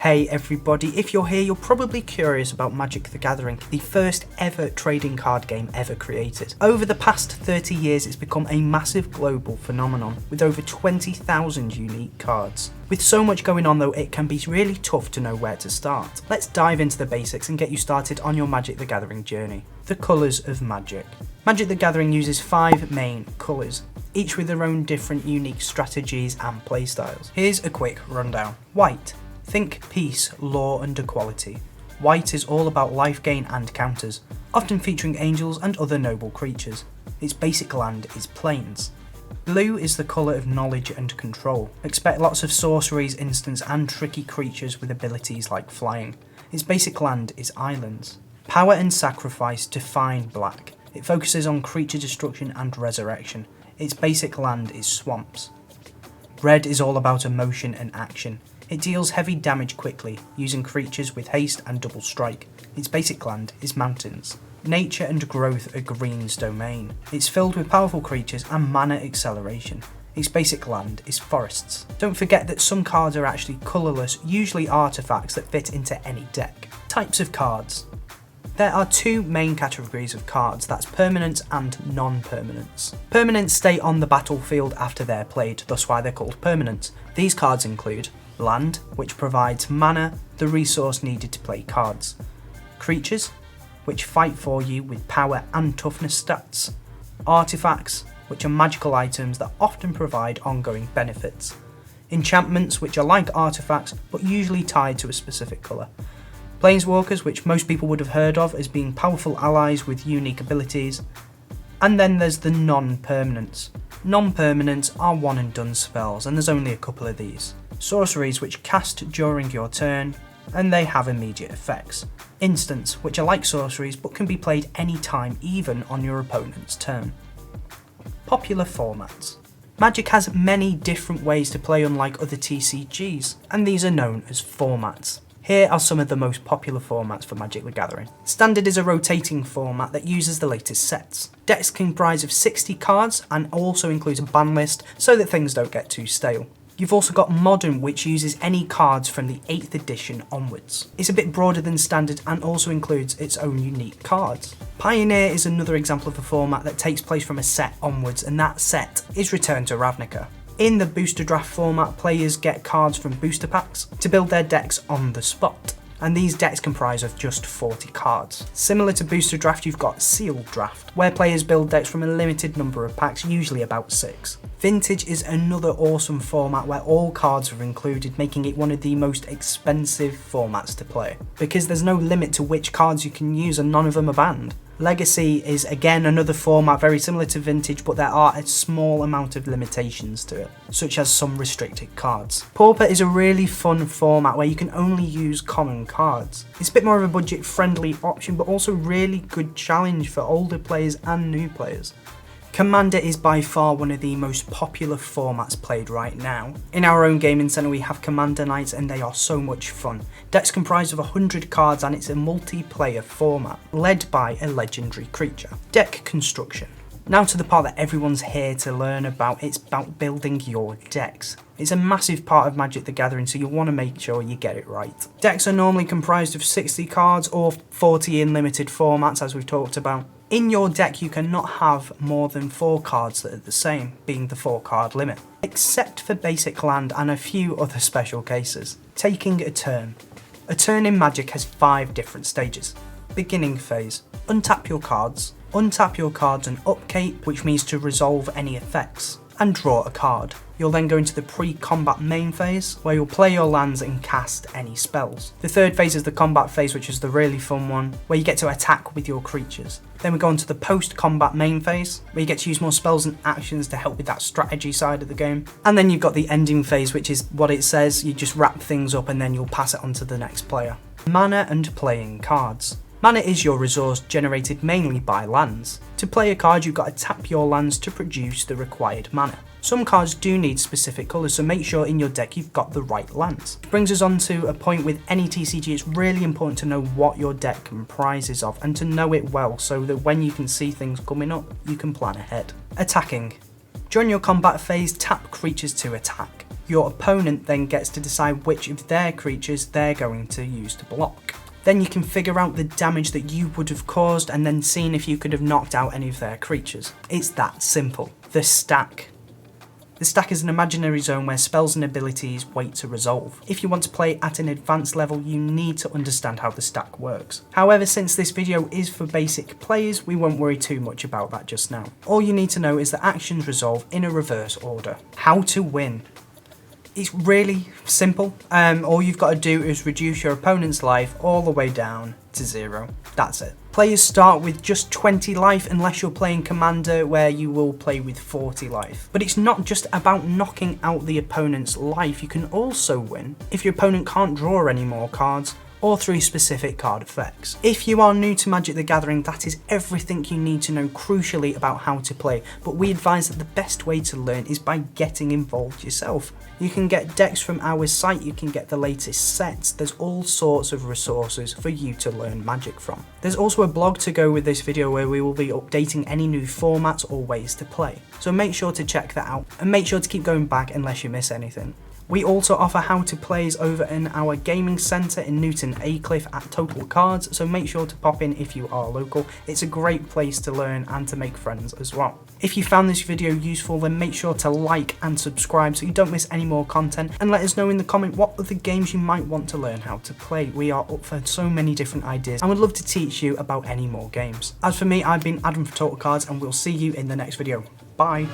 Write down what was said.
Hey everybody, if you're here, you're probably curious about Magic the Gathering, the first ever trading card game ever created. Over the past 30 years, it's become a massive global phenomenon, with over 20,000 unique cards. With so much going on though, it can be really tough to know where to start. Let's dive into the basics and get you started on your Magic the Gathering journey. The colours of Magic. Magic the Gathering uses 5 main colours, each with their own different unique strategies and playstyles. Here's a quick rundown. White. Think peace, law and equality. White is all about life gain and counters, often featuring angels and other noble creatures. Its basic land is plains. Blue is the colour of knowledge and control. Expect lots of sorceries, instants and tricky creatures with abilities like flying. Its basic land is islands. Power and sacrifice define black. It focuses on creature destruction and resurrection. Its basic land is swamps. Red is all about emotion and action. It deals heavy damage quickly, using creatures with haste and double strike. Its basic land is mountains. Nature and growth are green's domain. It's filled with powerful creatures and mana acceleration. Its basic land is forests. Don't forget that some cards are actually colourless, usually artifacts that fit into any deck. Types of cards. There are 2 main categories of cards, that's permanents and non-permanents. Permanents stay on the battlefield after they're played, thus why they're called permanents. These cards include land, which provides mana, the resource needed to play cards. Creatures, which fight for you with power and toughness stats. Artifacts, which are magical items that often provide ongoing benefits. Enchantments, which are like artifacts but usually tied to a specific colour. Planeswalkers, which most people would have heard of as being powerful allies with unique abilities. And then there's the non-permanents. Non-permanents are one and done spells, and there's only a couple of these. Sorceries, which cast during your turn, and they have immediate effects. Instants, which are like sorceries but can be played anytime, even on your opponent's turn. Popular formats. Magic has many different ways to play unlike other TCGs, and these are known as formats. Here are some of the most popular formats for Magic the Gathering. Standard is a rotating format that uses the latest sets. Decks comprise of 60 cards and also includes a ban list so that things don't get too stale. You've also got Modern, which uses any cards from the 8th edition onwards. It's a bit broader than Standard and also includes its own unique cards. Pioneer is another example of a format that takes place from a set onwards, and that set is Return to Ravnica. In the booster draft format, players get cards from booster packs to build their decks on the spot, and these decks comprise of just 40 cards. Similar to booster draft, you've got sealed draft, where players build decks from a limited number of packs, usually about 6. Vintage is another awesome format where all cards are included, making it one of the most expensive formats to play, because there's no limit to which cards you can use and none of them are banned. Legacy is again another format very similar to Vintage, but there are a small amount of limitations to it, such as some restricted cards. Pauper is a really fun format where you can only use common cards. It's a bit more of a budget friendly option, but also really good challenge for older players and new players. Commander is by far one of the most popular formats played right now. In our own gaming centre we have Commander nights and they are so much fun. Decks comprise of 100 cards and it's a multiplayer format, led by a legendary creature. Deck construction. Now to the part that everyone's here to learn about, it's about building your decks. It's a massive part of Magic the Gathering, so you'll want to make sure you get it right. Decks are normally comprised of 60 cards or 40 in limited formats, as we've talked about. In your deck, you cannot have more than 4 cards that are the same, being the 4 card limit, except for basic land and a few other special cases. Taking a turn. A turn in Magic has 5 different stages. Beginning phase. Untap your cards and upkeep, which means to resolve any effects, and draw a card. You'll then go into the pre-combat main phase, where you'll play your lands and cast any spells. The third phase is the combat phase, which is the really fun one, where you get to attack with your creatures. Then we go into the post-combat main phase, where you get to use more spells and actions to help with that strategy side of the game. And then you've got the ending phase, which is what it says, you just wrap things up and then you'll pass it on to the next player. Mana and playing cards. Mana is your resource generated mainly by lands. To play a card, you've got to tap your lands to produce the required mana. Some cards do need specific colours, so make sure in your deck you've got the right lands. Which brings us on to a point with any TCG, it's really important to know what your deck comprises of and to know it well so that when you can see things coming up, you can plan ahead. Attacking. During your combat phase, tap creatures to attack. Your opponent then gets to decide which of their creatures they're going to use to block. Then you can figure out the damage that you would have caused and then seeing if you could have knocked out any of their creatures. It's that simple. The stack. The stack is an imaginary zone where spells and abilities wait to resolve. If you want to play at an advanced level, you need to understand how the stack works. However, since this video is for basic players, we won't worry too much about that just now. All you need to know is that actions resolve in a reverse order. How to win. It's really simple. All you've got to do is reduce your opponent's life all the way down to 0. That's it. Players start with just 20 life unless you're playing Commander, where you will play with 40 life. But it's not just about knocking out the opponent's life, you can also win if your opponent can't draw any more cards or through specific card effects. If you are new to Magic the Gathering, that is everything you need to know crucially about how to play, but we advise that the best way to learn is by getting involved yourself. You can get decks from our site, you can get the latest sets, there's all sorts of resources for you to learn Magic from. There's also a blog to go with this video where we will be updating any new formats or ways to play, so make sure to check that out, and make sure to keep going back unless you miss anything. We also offer how to plays over in our gaming centre in Newton Aycliffe at Total Cards, so make sure to pop in if you are local. It's a great place to learn and to make friends as well. If you found this video useful, then make sure to like and subscribe so you don't miss any more content, and let us know in the comment what other games you might want to learn how to play. We are up for so many different ideas and would love to teach you about any more games. As for me, I've been Adam for Total Cards, and we'll see you in the next video. Bye!